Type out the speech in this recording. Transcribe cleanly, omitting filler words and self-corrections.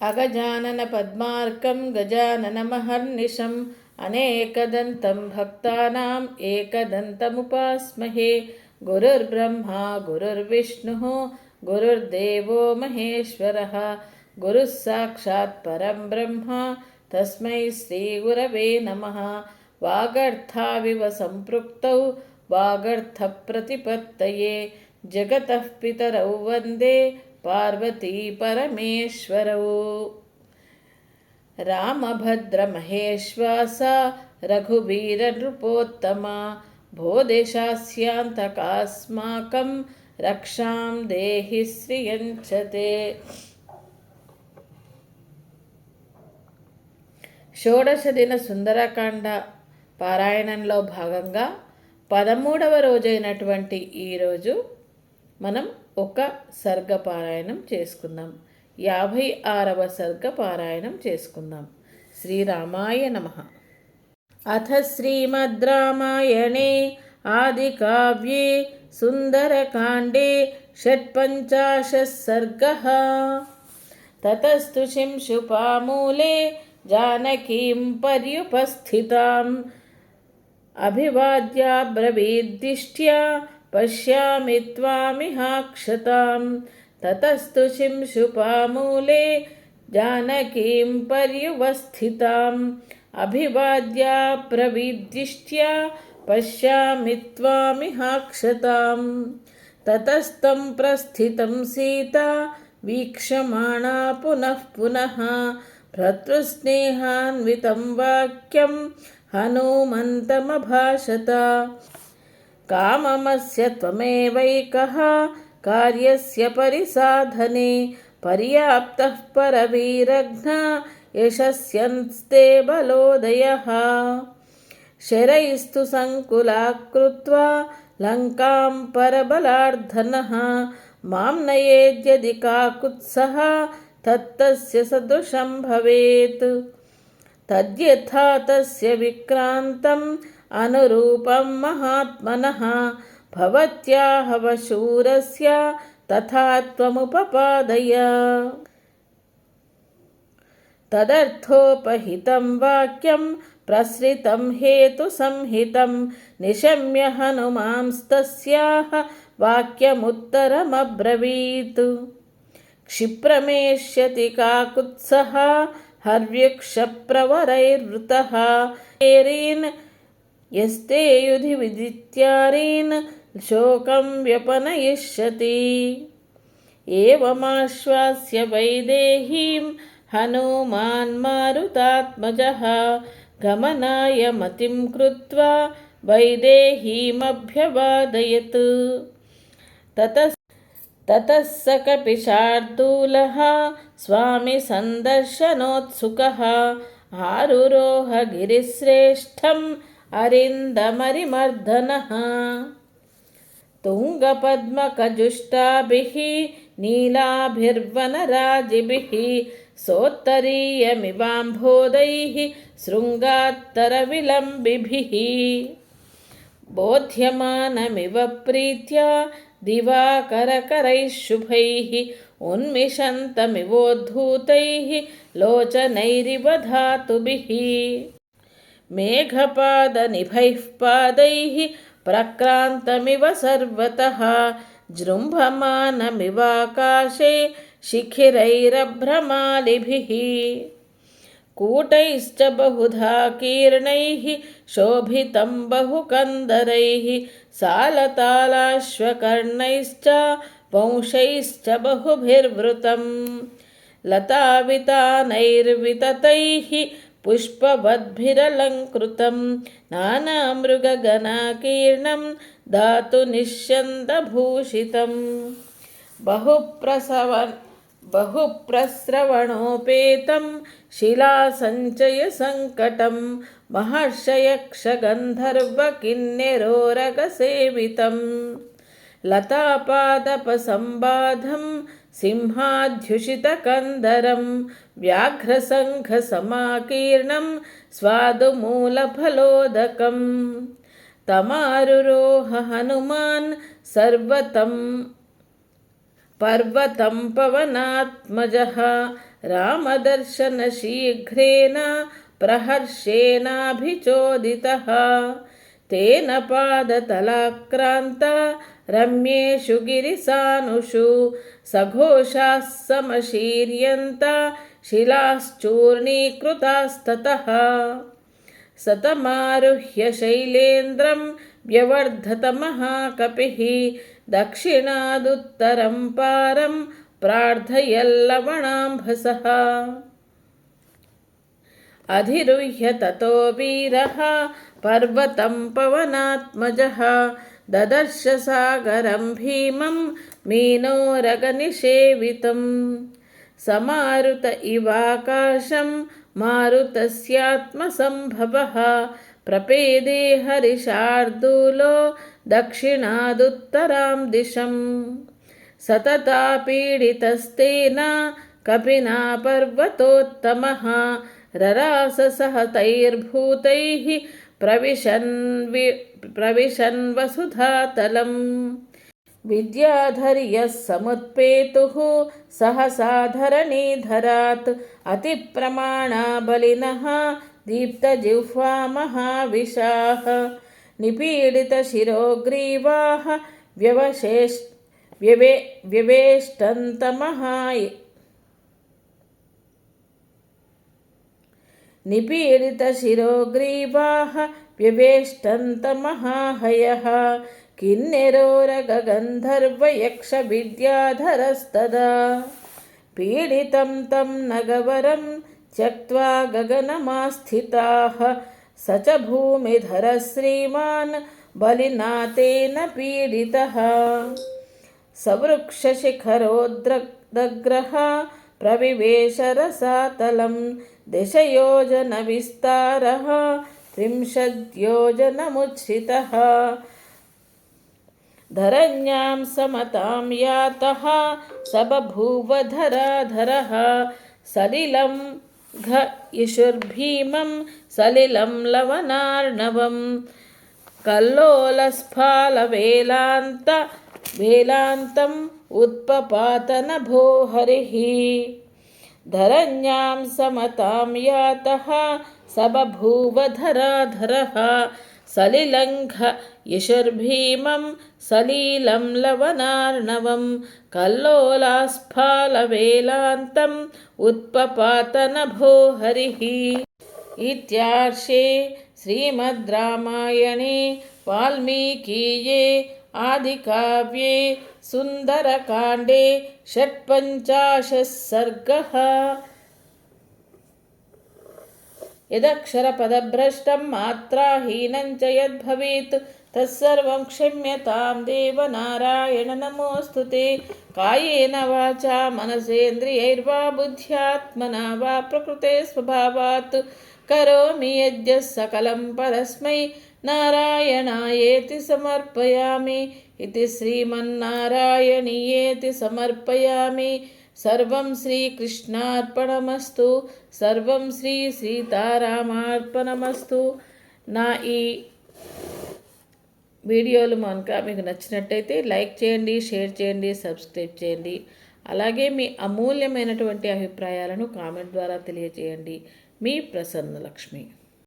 अगजाननपद्मार्कं गजाननमहर्निशम् अनेकदन्तं भक्तानाम् एकदन्तमुपास्महे। गुरुर्ब्रह्मा गुरुर्विष्णुः गुरुर्देवो महेश्वरः। गुरुः साक्षात् परं ब्रह्म तस्मै श्रीगुरवे नमः। वागर्थाविव सम्पृक्तौ वागर्थप्रतिपत्तये जगतः पितरौ वन्दे पार्वती परमेश्वरौ। रामभद्रमहेश्वासा रघुवीरनृपोत्तमा भोदेशास्यान्तकास्माकं रक्षां देहि श्रियञ्चते। షోడశదిన సుందరకాండ పారాయణంలో భాగంగా 13వ రోజైనటువంటి ఈరోజు మనం ఒక సర్గ పారాయణం చేసుకుందాం. 56వ సర్గ పారాయణం చేసుకుందాం. శ్రీరామాయ నమః. అథ శ్రీమద్ రామాయణే ఆదికావ్యే సుందరకాండే షట్పంచాశः సర్గः. తతస్తు శింశుపామూలే जानकीं पर्युपस्थिताम् अभिवाद्याब्रवीद्दिष्ट्या पश्यामि त्वामिहाक्षताम्. ततस्तु शिंशुपामूले जानकीं पर्युपस्थिताम् अभिवाद्याब्रवीद्दिष्ट्या पश्यामि त्वामिहाक्षताम्. ततस्तं प्रस्थितं सीता वीक्षमाणा पुनः पुनः भ्रातृस्नेहान्वितं वाक्यं हनुमन्तमभाषत. काममस्य त्वमेवैकः कार्यस्य परिसाधने पर्याप्तः परवीरघ्ना यशस्यन्स्ते बलोदयः. शरैस्तु सङ्कुलाकृत्वा लङ्कां परबलार्धनः मां नयेद्यदि काकुत्सः तत्तस्य सदृशं भवेत्. तद्यथा तस्य विक्रान्तम् अनुरूपं महात्मनः भवत्याः वशूरस्य तथा त्वमुपपादय. तदर्थोपहितं वाक्यं प्रसृतं हेतुसंहितं निशम्य हनुमांस्तस्याः वाक्यमुत्तरमब्रवीत्. क्षिप्रमेष्यति काकुत्सः हर्व्यक्षप्रवरैर्वृतः एरीन् यस्ते युधि विदित्यारीन् शोकं व्यपनयिष्यति. एवमाश्वास्य वैदेहीं हनुमान् मारुतात्मजः गमनाय मतिं कृत्वा वैदेहीमभ्यवादयत्. ततः स कपिशार्दूलः स्वामी सन्दर्शनोत्सुकः आरुरोह गिरिश्रेष्ठम् अरिन्दमरिमर्दनः. तुङ्गपद्मकजुष्टाभिः नीलाभिर्वनराजिभिः सोत्तरीयमिवाम्भोदैः शृङ्गात्तरविलम्बिभिः बोध्यमानमिव प्रीत्या दिवाकरकरैः शुभैः उन्मिषन्तमिवोद्धूतैः लोचनैरिव धातुभिः मेघपादनिभैः पादैः प्रक्रान्तमिव सर्वतः जृम्भमानमिवाकाशे शिखिरैरभ्रमालिभिः कूटैश्च बहुधा कीर्णैः शोभितं बहुकन्दरैः सालतालाश्वकर्णैश्च वंशैश्च बहुभिर्वृतं लतावितानैर्विततैः पुष्पवद्भिरलङ्कृतं नानामृगगणाकीर्णं धातुनिश्यन्दभूषितं बहुप्रस्रवणोपेतं शिलासञ्चयसङ्कटं महर्षयक्षगन्धर्वकिन्नेरोरगसेवितं लतापादपसम्बाधं सिंहाध्युषितकन्दरं व्याघ्रसङ्घसमाकीर्णं स्वादुमूलफलोदकं तमारुरोह हनुमान् पर्वतं पवनात्मजः रामदर्शनशीघ्रेण प्रहर्षेणाभिचोदितः तेन पादतलाक्रान्ता रम्येषु गिरिसानुषु सघोषाः समशीर्यन्ता शिलाश्चूर्णीकृतास्ततः सतमारुह्य शैलेन्द्रं व्यवर्धत महाकपिः दक्षिणादुत्तरं पारं प्रार्थयल्लवणाम्भसः अधिरुह्य ततो वीरः पर्वतं पवनात्मजः ददर्श सागरं भीमं मीनोरगनिषेवितं समारुत इवाकाशं मारुतस्यात्मसम्भवः प्रपेदे हरिशार्दूलो दक्षिणादुत्तरां दिशम् सततापीडितस्तेन कपिना पर्वतोत्तमः ररास सहतैर्भूतैः प्रविशन् वसुधातलम् विद्याधर्यः समुत्पेतुः सहसाधरणीधरात् अतिप्रमाणा बलिनः दीप्तजिह्वा महाविशाः निपीडितशिरोग्रीवाः व्यवेष्टन्तमहाहयः किन्नेरोरगन्धर्वयक्षविद्याधरस्तदा पीडितं तं नगवरं त्यक्त्वा गगनमास्थिताः स च भूमिधरः श्रीमान् बलिना तेन पीडितः सवृक्षशिखरोद्रग्रः प्रविवेश रसातलं दशयोजनविस्तारः 30 योजनमुच्छ्रितः धरण्यां समतां यातः स बभूव धराधरः सलिलं घ इषुर्भीमं सलिलं लवनार्णवं कल्लोलस्फालवेलान्तम् उत्पपातनभो हरिः धरण्यां समतां यातः स बभूव धराधरः सलिलङ्घ यशुर्भीमं सलीलं लवनार्णवं कल्लोलास्फालवेलान्तम् उत्पपातनभो हरिः इत्यार्षे श्रीमद् रामायणे वाल्मीकीये आदिकाव्ये सुन्दरकाण्डे 56 सर्गः। यदक्षरपदभ्रष्टं मात्राहीनं च यद्भवेत् तत्सर्वं क्षम्यतां देव नारायण नमोऽस्तु ते। कायेन वाचा मनसेन्द्रियैर्वा बुद्ध्यात्मना वा प्रकृते स्वभावात् करोमि यद्यः सकलं परस्मै नारायणायेति समर्पयामि। इति श्रीमन्नारायणीयेति समर्पयामि। सर्वं శ్రీకృష్ణార్పణమస్తు। సర్వం శ్రీ సీతారామార్పణమస్తు। నా ఈ వీడియోలు మీకు నచ్చినట్టయితే లైక్ చేయండి, షేర్ చేయండి, సబ్స్క్రైబ్ చేయండి. అలాగే మీ అమూల్యమైనటువంటి అభిప్రాయాలను కామెంట్ ద్వారా తెలియజేయండి. మీ ప్రసన్నలక్ష్మి.